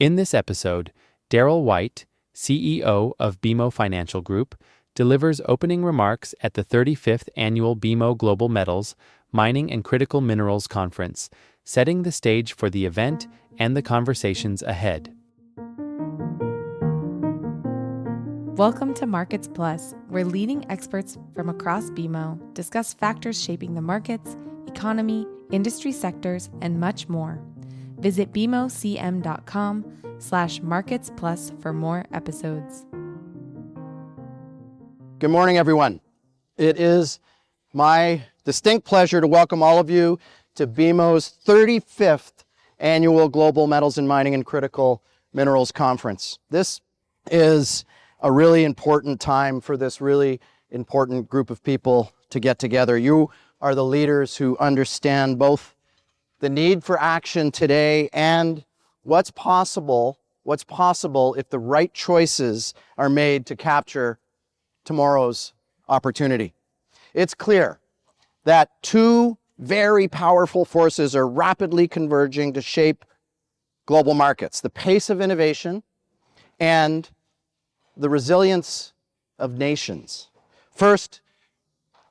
In this episode, Darryl White, CEO of BMO Financial Group, delivers opening remarks at the 35th Annual BMO Global Metals Mining and Critical Minerals Conference, setting the stage for the event and the conversations ahead. Welcome to Markets Plus, where leading experts from across BMO discuss factors shaping the markets, economy, industry sectors, and much more. Visit bmocm.com/marketsplus for more episodes. Good morning, everyone. It is my distinct pleasure to welcome all of you to BMO's 35th Annual Global Metals and Mining and Critical Minerals Conference. This is a really important time for this really important group of people to get together. You are the leaders who understand both the need for action today and what's possible if the right choices are made to capture tomorrow's opportunity. It's clear that two very powerful forces are rapidly converging to shape global markets: the pace of innovation and the resilience of nations. First,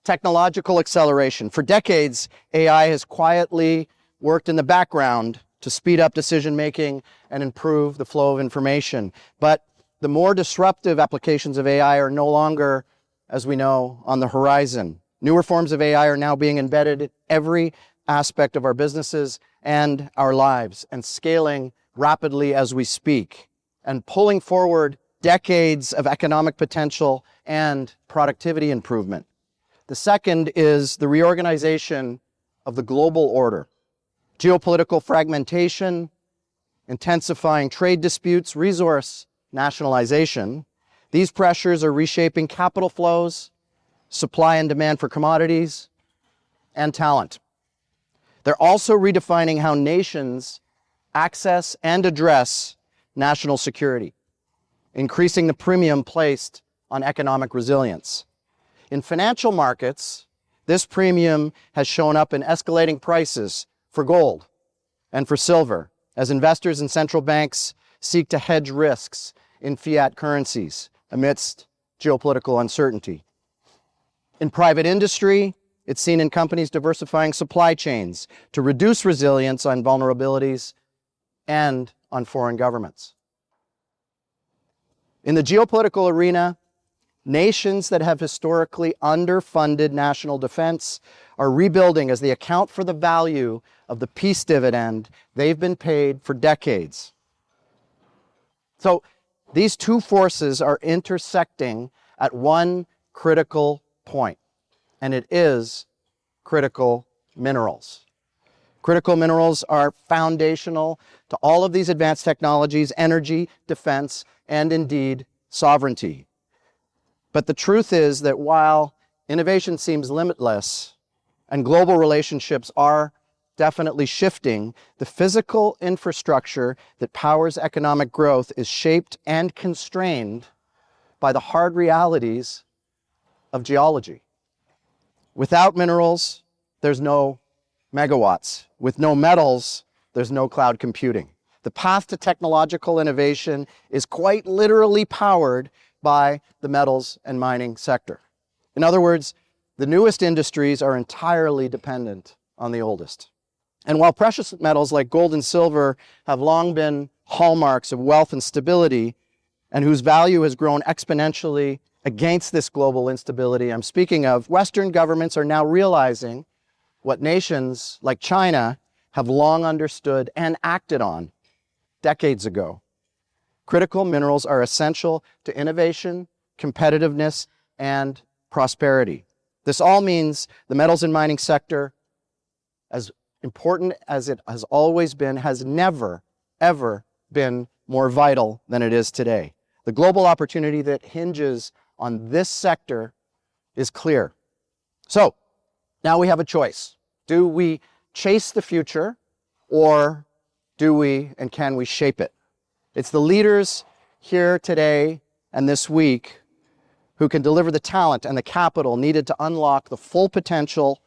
technological acceleration. For decades, AI has quietly worked in the background to speed up decision-making and improve the flow of information. But the more disruptive applications of AI are no longer, as we know, on the horizon. Newer forms of AI are now being embedded in every aspect of our businesses and our lives, and scaling rapidly as we speak, and pulling forward decades of economic potential and productivity improvement. The second is the reorganization of the global order. Geopolitical fragmentation, intensifying trade disputes, resource nationalization. These pressures are reshaping capital flows, supply and demand for commodities, and talent. They're also redefining how nations access and address national security, increasing the premium placed on economic resilience. In financial markets, this premium has shown up in escalating prices for gold and for silver, as investors and central banks seek to hedge risks in fiat currencies amidst geopolitical uncertainty. In private industry, it's seen in companies diversifying supply chains to reduce resilience on vulnerabilities and on foreign governments. In the geopolitical arena, nations that have historically underfunded national defense are rebuilding as they account for the value of the peace dividend they've been paid for decades. So these two forces are intersecting at one critical point, and it is critical minerals. Critical minerals are foundational to all of these advanced technologies, energy, defense, and indeed sovereignty. But the truth is that while innovation seems limitless and global relationships are definitely shifting, the physical infrastructure that powers economic growth is shaped and constrained by the hard realities of geology. Without minerals, there's no megawatts. With no metals, there's no cloud computing. The path to technological innovation is quite literally powered by the metals and mining sector. In other words, the newest industries are entirely dependent on the oldest. And while precious metals like gold and silver have long been hallmarks of wealth and stability, and whose value has grown exponentially against this global instability I'm speaking of, Western governments are now realizing what nations like China have long understood and acted on decades ago. Critical minerals are essential to innovation, competitiveness, and prosperity. This all means the metals and mining sector, as important as it has always been, has never, ever been more vital than it is today. The global opportunity that hinges on this sector is clear. So, now we have a choice. Do we chase the future, or do we and can we shape it? It's the leaders here today and this week who can deliver the talent and the capital needed to unlock the full potential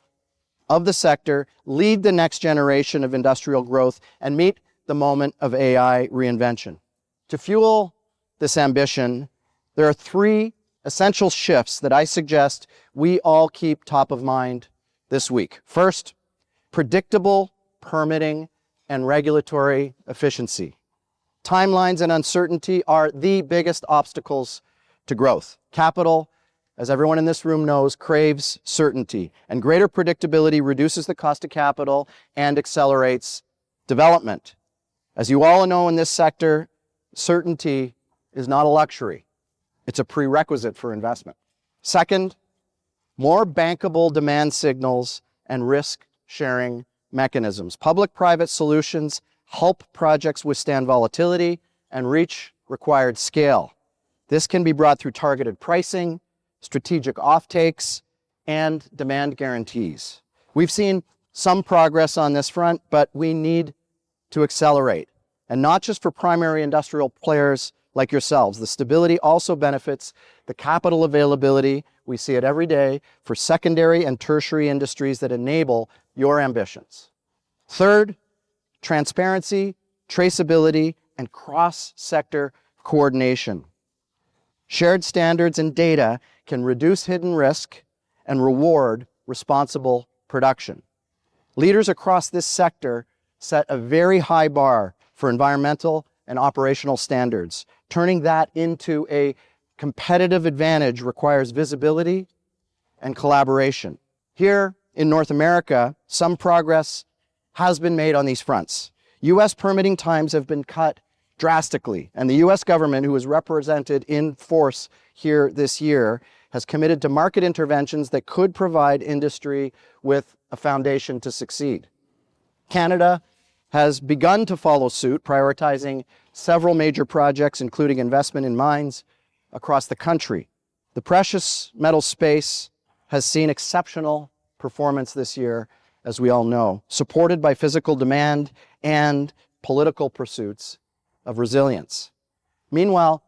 of the sector, lead the next generation of industrial growth, and meet the moment of AI reinvention. To fuel this ambition, there are three essential shifts that I suggest we all keep top of mind this week. First, predictable permitting and regulatory efficiency. Timelines and uncertainty are the biggest obstacles to growth. Capital, as everyone in this room knows, craves certainty, and greater predictability reduces the cost of capital and accelerates development. As you all know in this sector, certainty is not a luxury. It's a prerequisite for investment. Second, more bankable demand signals and risk-sharing mechanisms. Public-private solutions help projects withstand volatility and reach required scale. This can be brought through targeted pricing, strategic offtakes, and demand guarantees. We've seen some progress on this front, but we need to accelerate. And not just for primary industrial players like yourselves. The stability also benefits the capital availability, we see it every day, for secondary and tertiary industries that enable your ambitions. Third, transparency, traceability, and cross-sector coordination. Shared standards and data can reduce hidden risk and reward responsible production. Leaders across this sector set a very high bar for environmental and operational standards. Turning that into a competitive advantage requires visibility and collaboration. Here in North America, some progress has been made on these fronts. U.S. permitting times have been cut drastically, and the U.S. government, who is represented in force here this year, has committed to market interventions that could provide industry with a foundation to succeed. Canada has begun to follow suit, prioritizing several major projects, including investment in mines across the country. The precious metal space has seen exceptional performance this year, as we all know, supported by physical demand and political pursuits of resilience. Meanwhile,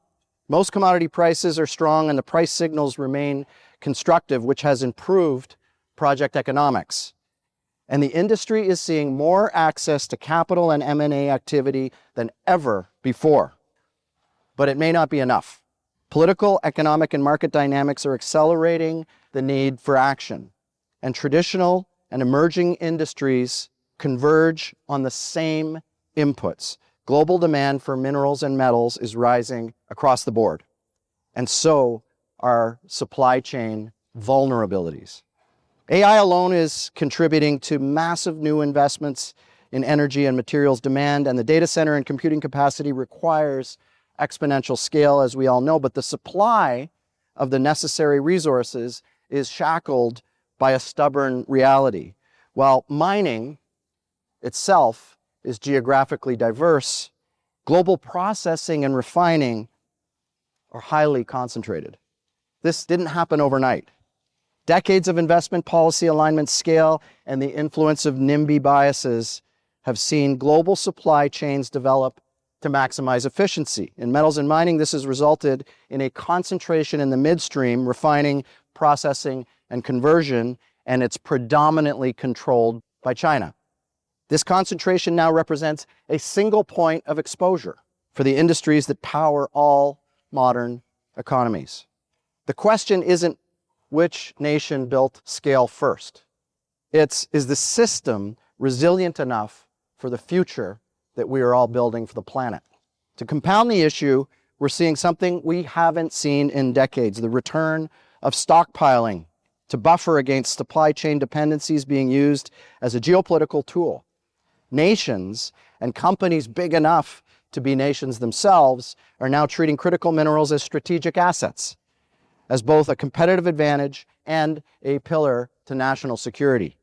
most commodity prices are strong and the price signals remain constructive, which has improved project economics. And the industry is seeing more access to capital and M&A activity than ever before. But it may not be enough. Political, economic, and market dynamics are accelerating the need for action. And traditional and emerging industries converge on the same inputs. Global demand for minerals and metals is rising across the board. And so are supply chain vulnerabilities. AI alone is contributing to massive new investments in energy and materials demand, and the data center and computing capacity requires exponential scale, as we all know, but the supply of the necessary resources is shackled by a stubborn reality. While mining itself is geographically diverse, global processing and refining are highly concentrated. This didn't happen overnight. Decades of investment policy alignment, scale, and the influence of NIMBY biases have seen global supply chains develop to maximize efficiency. In metals and mining, this has resulted in a concentration in the midstream, refining, processing, and conversion, and it's predominantly controlled by China. This concentration now represents a single point of exposure for the industries that power all modern economies. The question isn't which nation built scale first. Is the system resilient enough for the future that we are all building for the planet? To compound the issue, we're seeing something we haven't seen in decades, the return of stockpiling to buffer against supply chain dependencies being used as a geopolitical tool. Nations and companies big enough to be nations themselves are now treating critical minerals as strategic assets, as both a competitive advantage and a pillar to national security.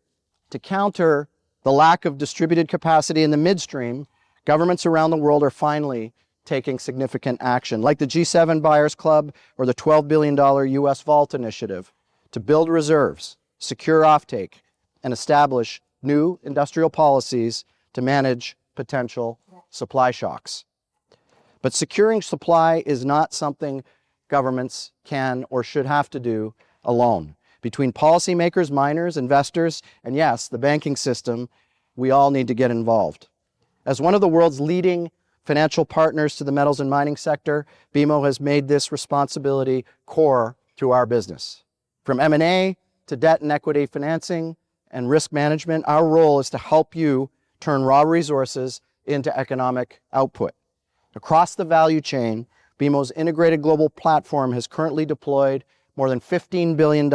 To counter the lack of distributed capacity in the midstream, governments around the world are finally taking significant action, like the G7 Buyers Club or the $12 billion US Vault Initiative, to build reserves, secure offtake, and establish new industrial policies to manage potential supply shocks. But securing supply is not something governments can or should have to do alone. Between policymakers, miners, investors, and yes, the banking system, we all need to get involved. As one of the world's leading financial partners to the metals and mining sector, BMO has made this responsibility core to our business. From M&A to debt and equity financing and risk management, our role is to help you turn raw resources into economic output. Across the value chain, BMO's integrated global platform has currently deployed more than $15 billion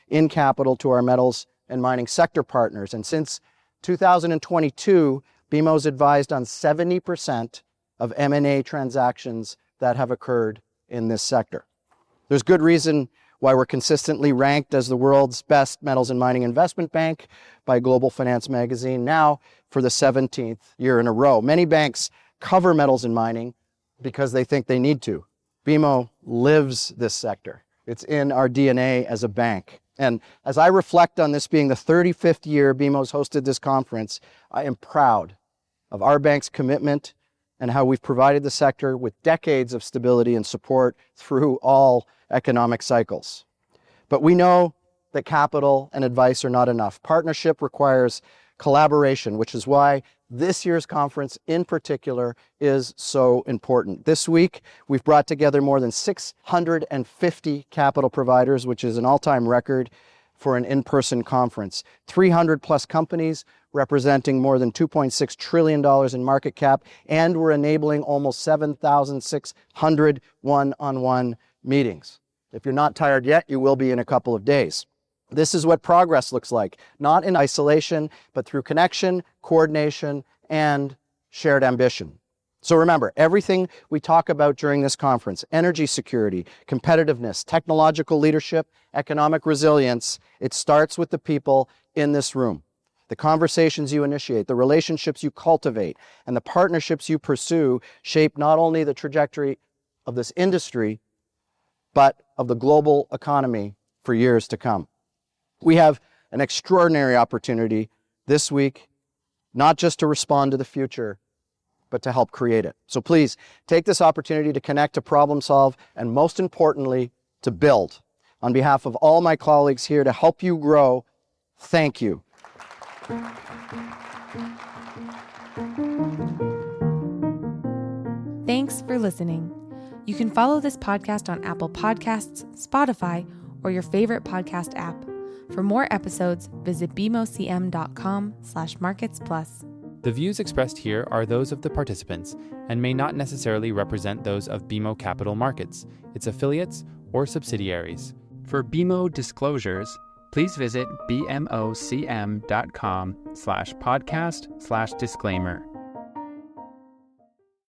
in capital to our metals and mining sector partners. And since 2022, BMO's advised on 70% of M&A transactions that have occurred in this sector. There's good reason why we're consistently ranked as the world's best metals and mining investment bank by Global Finance magazine, now for the 17th year in a row. Many banks cover metals and mining because they think they need to. BMO lives this sector. It's in our DNA as a bank. And as I reflect on this being the 35th year BMO's hosted this conference, I am proud of our bank's commitment and how we've provided the sector with decades of stability and support through all economic cycles. But we know that capital and advice are not enough. Partnership requires collaboration, which is why this year's conference in particular is so important. This week, we've brought together more than 650 capital providers, which is an all-time record for an in-person conference. 300 plus companies representing more than $2.6 trillion in market cap, and we're enabling almost 7,600 one-on-one meetings. If you're not tired yet, you will be in a couple of days. This is what progress looks like, not in isolation, but through connection, coordination, and shared ambition. So remember, everything we talk about during this conference, energy security, competitiveness, technological leadership, economic resilience, it starts with the people in this room. The conversations you initiate, the relationships you cultivate, and the partnerships you pursue shape not only the trajectory of this industry, but of the global economy for years to come. We have an extraordinary opportunity this week, not just to respond to the future, but to help create it. So please take this opportunity to connect, to problem solve, and most importantly, to build. On behalf of all my colleagues here to help you grow, thank you. Thanks for listening. You can follow this podcast on Apple Podcasts, Spotify, or your favorite podcast app. For more episodes, visit bmocm.com/marketsplus. The views expressed here are those of the participants and may not necessarily represent those of BMO Capital Markets, its affiliates, or subsidiaries. For BMO disclosures, please visit bmocm.com/podcast/disclaimer.